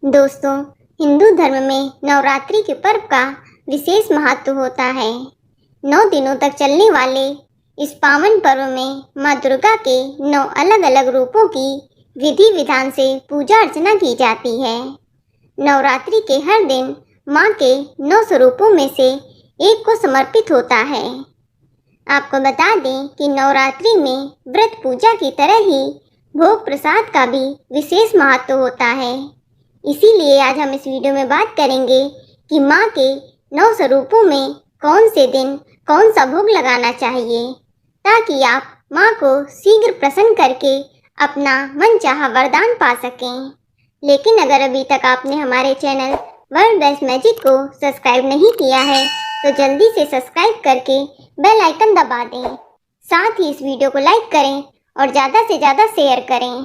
दोस्तों, हिंदू धर्म में नवरात्रि के पर्व का विशेष महत्व होता है। 9 दिनों तक चलने वाले इस पावन पर्व में माँ दुर्गा के 9 अलग-अलग रूपों की विधि विधान से पूजा अर्चना की जाती है। नवरात्रि के हर दिन माँ के 9 स्वरूपों में से एक को समर्पित होता है। आपको बता दें कि नवरात्रि में व्रत पूजा की तरह ही भोग प्रसाद का भी विशेष महत्व होता है। इसीलिए आज हम इस वीडियो में बात करेंगे कि माँ के 9 स्वरूपों में कौन से दिन कौन सा भोग लगाना चाहिए, ताकि आप माँ को शीघ्र प्रसन्न करके अपना मनचाहा वरदान पा सकें। लेकिन अगर अभी तक आपने हमारे चैनल वर्ल्ड बेस्ट मैजिक को सब्सक्राइब नहीं किया है तो जल्दी से सब्सक्राइब करके बेल आइकन दबा दें। साथ ही इस वीडियो को लाइक करें और ज़्यादा से ज़्यादा शेयर करें।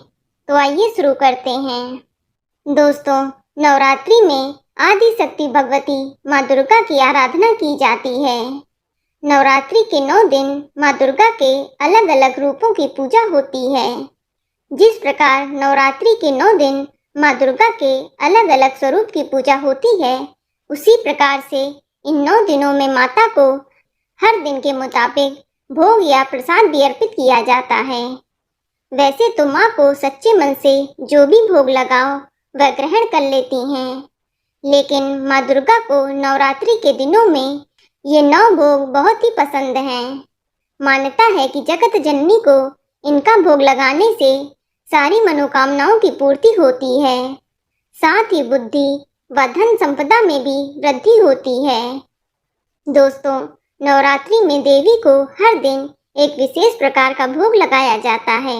तो आइए शुरू करते हैं। दोस्तों, नवरात्रि में आदि शक्ति भगवती माँ दुर्गा की आराधना की जाती है। नवरात्रि के 9 दिन माँ दुर्गा के अलग अलग रूपों की पूजा होती है। जिस प्रकार नवरात्रि के 9 दिन माँ दुर्गा के अलग अलग स्वरूप की पूजा होती है, उसी प्रकार से इन 9 दिनों में माता को हर दिन के मुताबिक भोग या प्रसाद भी अर्पित किया जाता है। वैसे तो माँ को सच्चे मन से जो भी भोग लगाओ वह ग्रहण कर लेती हैं, लेकिन माँ दुर्गा को नवरात्रि के दिनों में ये 9 भोग बहुत ही पसंद हैं। मान्यता है कि जगत जननी को इनका भोग लगाने से सारी मनोकामनाओं की पूर्ति होती है, साथ ही बुद्धि व धन संपदा में भी वृद्धि होती है। दोस्तों, नवरात्रि में देवी को हर दिन एक विशेष प्रकार का भोग लगाया जाता है।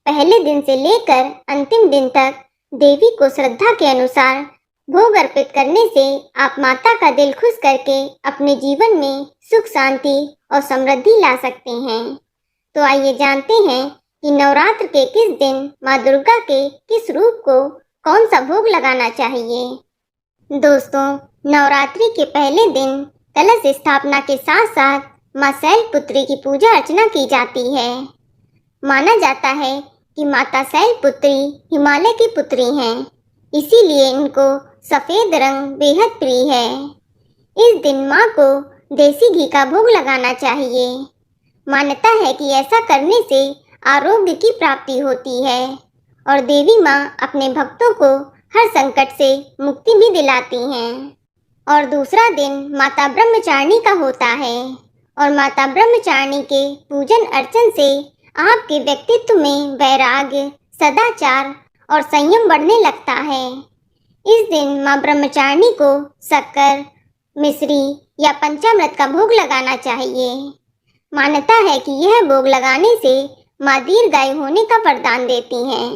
पहले दिन से लेकर अंतिम दिन तक देवी को श्रद्धा के अनुसार भोग अर्पित करने से आप माता का दिल खुश करके अपने जीवन में सुख शांति और समृद्धि ला सकते हैं। तो आइए जानते हैं कि नवरात्र के किस दिन माँ दुर्गा के किस रूप को कौन सा भोग लगाना चाहिए। दोस्तों, नवरात्रि के पहले दिन कलश स्थापना के साथ साथ माँ शैलपुत्री की पूजा अर्चना की जाती है। माना जाता है कि माता शैलपुत्री हिमालय की पुत्री हैं, इसीलिए इनको सफ़ेद रंग बेहद प्रिय है। इस दिन माँ को देसी घी का भोग लगाना चाहिए। मान्यता है कि ऐसा करने से आरोग्य की प्राप्ति होती है और देवी माँ अपने भक्तों को हर संकट से मुक्ति भी दिलाती हैं। और दूसरा दिन माता ब्रह्मचारिणी का होता है और माता ब्रह्मचारिणी के पूजन अर्चन से आपके व्यक्तित्व में वैराग्य, सदाचार और संयम बढ़ने लगता है। इस दिन माँ ब्रह्मचारिणी को शक्कर, मिश्री या पंचामृत का भोग लगाना चाहिए। मान्यता है कि यह भोग लगाने से माँ दीर्घायु होने का वरदान देती हैं।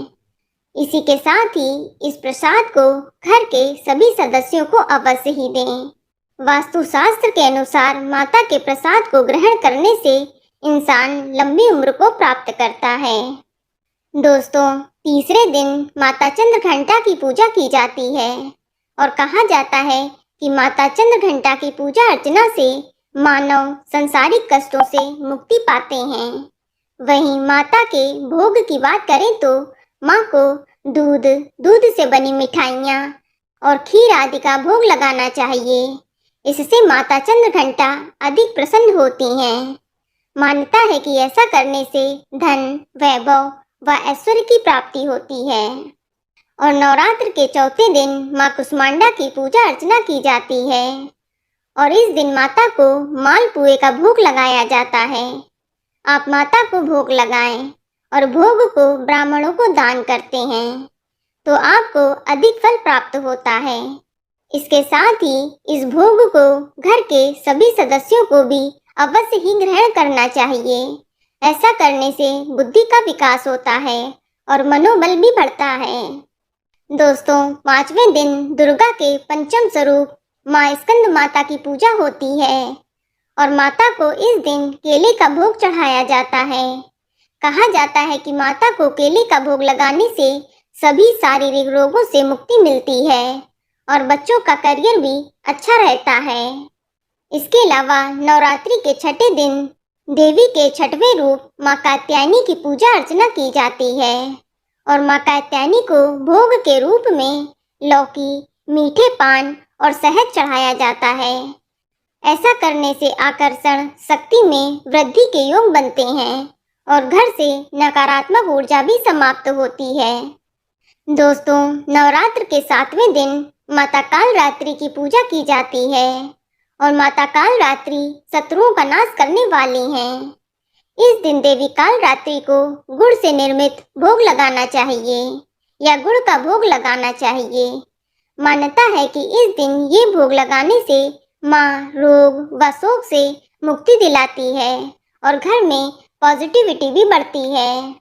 इसी के साथ ही इस प्रसाद को घर के सभी सदस्यों को अवश्य ही दें। वास्तुशास्त्र के अनुसार माता के प्रसाद को ग्रहण करने से इंसान लंबी उम्र को प्राप्त करता है। दोस्तों, तीसरे दिन माता चंद्रघंटा की पूजा की जाती है और कहा जाता है कि माता चंद्रघंटा की पूजा अर्चना से मानव संसारिक कष्टों से मुक्ति पाते हैं। वहीं माता के भोग की बात करें तो माँ को दूध से बनी मिठाइयाँ और खीर आदि का भोग लगाना चाहिए। इससे माता चंद्रघंटा अधिक प्रसन्न होती हैं। मान्यता है कि ऐसा करने से धन, वैभव व ऐश्वर्य की प्राप्ति होती है। और नवरात्र के चौथे दिन माँ कुष्मांडा की पूजा अर्चना की जाती है और इस दिन माता को मालपुए का भोग लगाया जाता है। आप माता को भोग लगाएं और भोग को ब्राह्मणों को दान करते हैं तो आपको अधिक फल प्राप्त होता है। इसके साथ ही इस भोग को घर के सभी सदस्यों को भी अवश्य ही ग्रहण करना चाहिए। ऐसा करने से बुद्धि का विकास होता है और मनोबल भी बढ़ता है। दोस्तों, 5वें दिन दुर्गा के पंचम स्वरूप माँ स्कंद माता की पूजा होती है और माता को इस दिन केले का भोग चढ़ाया जाता है। कहा जाता है कि माता को केले का भोग लगाने से सभी शारीरिक रोगों से मुक्ति मिलती है और बच्चों का करियर भी अच्छा रहता है। इसके अलावा नवरात्रि के छठे दिन देवी के छठवें रूप माँ कात्यायनी की पूजा अर्चना की जाती है और माँ कात्यायनी को भोग के रूप में लौकी, मीठे पान और शहद चढ़ाया जाता है। ऐसा करने से आकर्षण शक्ति में वृद्धि के योग बनते हैं और घर से नकारात्मक ऊर्जा भी समाप्त होती है। दोस्तों, नवरात्र के 7वें दिन माता कालरात्रि की पूजा की जाती है और माता कालरात्रि शत्रुओं का नाश करने वाली हैं। इस दिन देवी कालरात्रि को गुड़ से निर्मित भोग लगाना चाहिए या गुड़ का भोग लगाना चाहिए। मान्यता है कि इस दिन ये भोग लगाने से माँ रोग व शोक से मुक्ति दिलाती है और घर में पॉजिटिविटी भी बढ़ती है।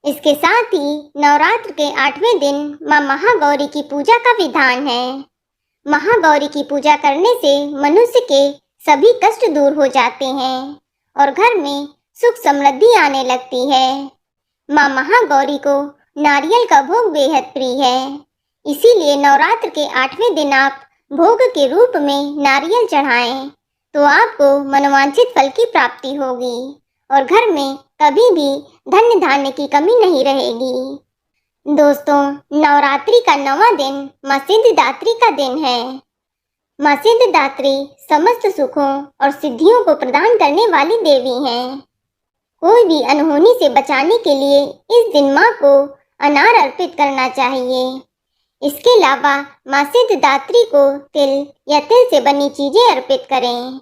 इसके साथ ही नवरात्र के 8वें दिन माँ महागौरी की पूजा का विधान है। महागौरी की पूजा करने से मनुष्य के सभी कष्ट दूर हो जाते हैं और घर में सुख समृद्धि आने लगती है। माँ महागौरी को नारियल का भोग बेहद प्रिय है, इसीलिए नवरात्र के 8वें दिन आप भोग के रूप में नारियल चढ़ाएं तो आपको मनोवांछित फल की प्राप्ति होगी और घर में कभी भी धन धान्य की कमी नहीं रहेगी। दोस्तों, नवरात्रि का 9वां दिन माँ सिद्धिदात्री का दिन है। माँ सिद्धिदात्री समस्त सुखों और सिद्धियों को प्रदान करने वाली देवी हैं। कोई भी अनहोनी से बचाने के लिए इस दिन माँ को अनार अर्पित करना चाहिए। इसके अलावा माँ सिद्धिदात्री को तिल या तिल से बनी चीजें अर्पित करें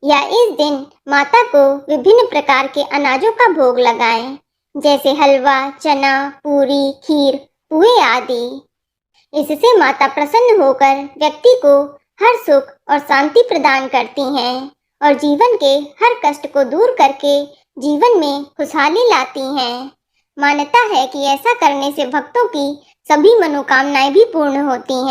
या इस दिन माता को विभिन्न प्रकार के अनाजों का भोग लगाएं, जैसे हलवा, चना, पूरी, खीर, पुए आदि। इससे माता प्रसन्न होकर व्यक्ति को हर सुख और शांति प्रदान करती हैं और जीवन के हर कष्ट को दूर करके जीवन में खुशहाली लाती हैं। मान्यता है कि ऐसा करने से भक्तों की सभी मनोकामनाएं भी पूर्ण होती हैं।